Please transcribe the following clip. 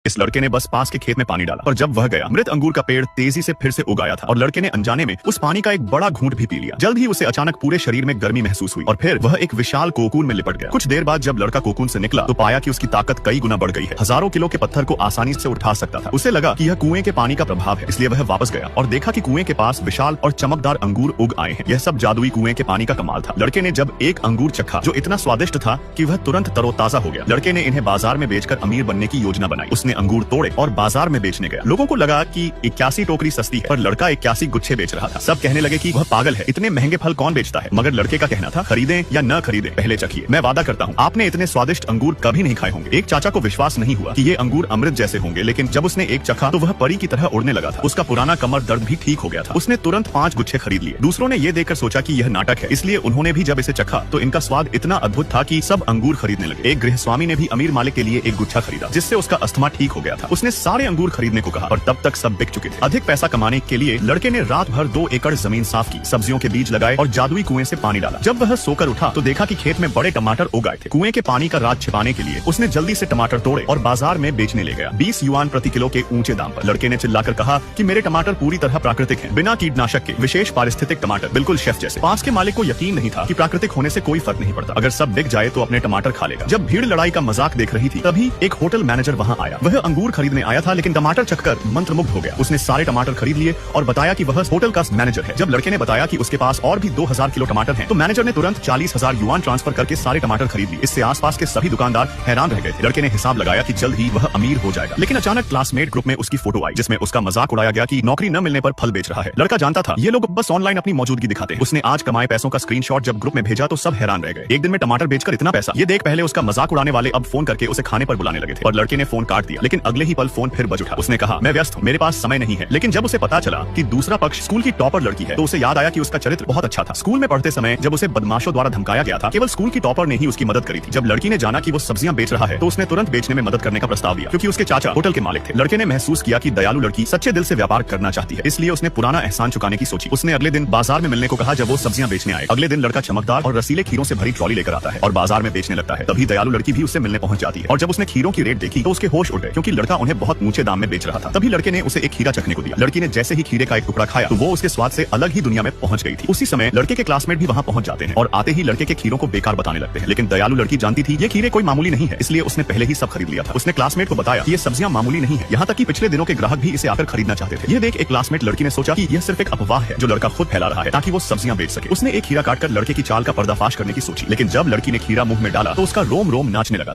इस लड़के ने बस पास के खेत में पानी डाला और जब वह गया, मृत अंगूर का पेड़ तेजी से फिर से उगाया था और लड़के ने अनजाने में उस पानी का एक बड़ा घूंट भी पी लिया। जल्द ही उसे अचानक पूरे शरीर में गर्मी महसूस हुई और फिर वह एक विशाल कोकून में लिपट गया। कुछ देर बाद जब लड़का कोकून से निकला तो पाया कि उसकी ताकत कई गुना बढ़ गई है। हजारों किलो के पत्थर को आसानी से उठा सकता था। उसे लगा कि यह कुएं के पानी का प्रभाव है, इसलिए वह वापस गया और देखा कि कुएं के पास विशाल और चमकदार अंगूर उग आए हैं। यह सब जादुई कुएं के पानी का कमाल था। लड़के ने जब एक अंगूर चखा जो इतना स्वादिष्ट था कि वह तुरंत तरोताजा हो गया। लड़के ने इन्हें बाजार में बेचकर अमीर बनने की योजना बनाई। उसने अंगूर तोड़े और बाजार में बेचने गया। लोगों को लगा कि 81 टोकरी सस्ती है, पर लड़का 81 गुच्छे बेच रहा था। सब कहने लगे कि वह पागल है, इतने महंगे फल कौन बेचता है। मगर लड़के का कहना था, खरीदें या न खरीदें, पहले चखिए। मैं वादा करता हूँ आपने इतने स्वादिष्ट अंगूर कभी नहीं खाए होंगे। एक चाचा को विश्वास नहीं हुआ कि ये अंगूर अमृत जैसे होंगे, लेकिन जब उसने एक चखा तो वह परी की तरह उड़ने लगा था। उसका पुराना कमर दर्द भी ठीक हो गया था। उसने तुरंत 5 गुच्छे खरीद लिए। दूसरों ने ये देखकर सोचा कि यह नाटक है, इसलिए उन्होंने भी जब इसे चखा तो इनका स्वाद इतना अद्भुत था कि सब अंगूर खरीदने लगे। एक गृहस्वामी ने भी अमीर मालिक के लिए एक गुच्छा खरीदा, जिससे उसका अस्थमा ठीक हो गया था। उसने सारे अंगूर खरीदने को कहा और तब तक सब बिक चुके थे। अधिक पैसा कमाने के लिए लड़के ने रात भर 2 एकड़ जमीन साफ की, सब्जियों के बीज लगाए और जादुई कुएं से पानी डाला। जब वह सोकर उठा तो देखा कि खेत में बड़े टमाटर उग आए थे। कुएं के पानी का राज छिपाने के लिए उसने जल्दी से टमाटर तोड़े और बाजार में बेचने ले गया 20 युआन प्रति किलो के ऊंचे दाम पर। लड़के ने चिल्लाकर कहा कि मेरे टमाटर पूरी तरह प्राकृतिक हैं, बिना कीटनाशक के, विशेष पारिस्थितिक टमाटर, बिल्कुल शेफ जैसे। पास के मालिक को यकीन नहीं था कि प्राकृतिक होने से कोई फर्क नहीं पड़ता, अगर सब बिक जाए तो अपने टमाटर खा लेगा। जब भीड़ लड़ाई का मजाक देख रही थी तभी एक होटल मैनेजर वहाँ आया। वह अंगूर खरीदने आया था, लेकिन टमाटर चखकर मंत्रमुग्ध हो गया। उसने सारे टमाटर खरीद लिए और बताया कि वह होटल का मैनेजर है। जब लड़के ने बताया कि उसके पास और भी 2000 किलो टमाटर हैं, तो मैनेजर ने तुरंत 40,000 युआन ट्रांसफर करके सारे टमाटर खरीद लिए। इससे आसपास के सभी दुकानदार हैरान रह गए थे। लड़के ने हिसाब लगाया कि जल्द ही वह अमीर हो जाएगा, लेकिन अचानक क्लासमेट ग्रुप में उसकी फोटो आई, जिसमें उसका मजाक उड़ाया गया कि नौकरी न मिलने पर फल बेच रहा है। लड़का जानता था ये लोग बस ऑनलाइन अपनी मौजूदगी दिखाते हैं। उसने आज कमाए पैसों का स्क्रीनशॉट जब ग्रुप में भेजा तो सब हैरान रह गए। एक दिन में टमाटर बेचकर इतना पैसा, ये देख पहले उसका मजाक उड़ाने वाले अब फोन करके उसे खाने पर बुलाने लगे थे और लड़के ने फोन काट दिया। लेकिन अगले ही पल फोन फिर बज उठा। उसने कहा, मैं व्यस्त हूँ, मेरे पास समय नहीं है। लेकिन जब उसे पता चला कि दूसरा पक्ष स्कूल की टॉपर लड़की है तो उसे याद आया कि उसका चरित्र बहुत अच्छा था। स्कूल में पढ़ते समय जब उसे बदमाशों द्वारा धमकाया गया था, केवल स्कूल की टॉपर ने ही उसकी मदद करी थी। जब लड़की ने जाना कि वो सब्जियां बेच रहा है तो उसने तुरंत बेचने में मदद करने का प्रस्ताव दिया, क्योंकि उसके चाचा होटल के मालिक थे। लड़के ने महसूस किया कि दयालु लड़की सच्चे दिल से व्यापार करना चाहती है, इसलिए उसने पुराना एहसान चुकाने की सोची। उसने अगले दिन बाजार में मिलने को कहा जब वो सब्जियां बेचने आए। अगले दिन लड़का चमकदार और रसीले खीरों से भरी ट्रॉली लेकर आता है और बाजार में बेचने लगता है। तभी दयालु लड़की भी उससे मिलने पहुंच जाती है और जब उसने खीरों की रेट देखी तो उसके होश उड़ गए, क्योंकि लड़का उन्हें बहुत ऊंचे दाम में बेच रहा था। तभी लड़के ने उसे एक खीरा चखने को दिया। लड़की ने जैसे ही खीरे का एक टुकड़ा खाया तो वो उसके स्वाद से अलग ही दुनिया में पहुंच गई थी। उसी समय लड़के के क्लासमेट भी वहां पहुंच जाते हैं और आते ही लड़के के खीरों को बेकार बताने लगते हैं। लेकिन दयालु लड़की जानती थी ये खीरे कोई मामूली नहीं है, इसलिए उसने पहले ही सब खरीद लिया था। उसने क्लासमेट को बताया कि ये सब्जियां मामूली नहीं है, यहाँ तक कि पिछले दिनों के ग्राहक भी इसे आकर खरीदना चाहते थे। ये देख एक क्लासमेट लड़की ने सोचा कि यह सिर्फ एक अफवाह है जो लड़का खुद फैला रहा है ताकि वो सब्जियां बेच सके। उसने एक खीरा काटकर लड़के की चाल का पर्दाफाश करने की सोची, लेकिन जब लड़की ने खीरा मुंह में डाला तो उसका रोम रोम नाचने लगा।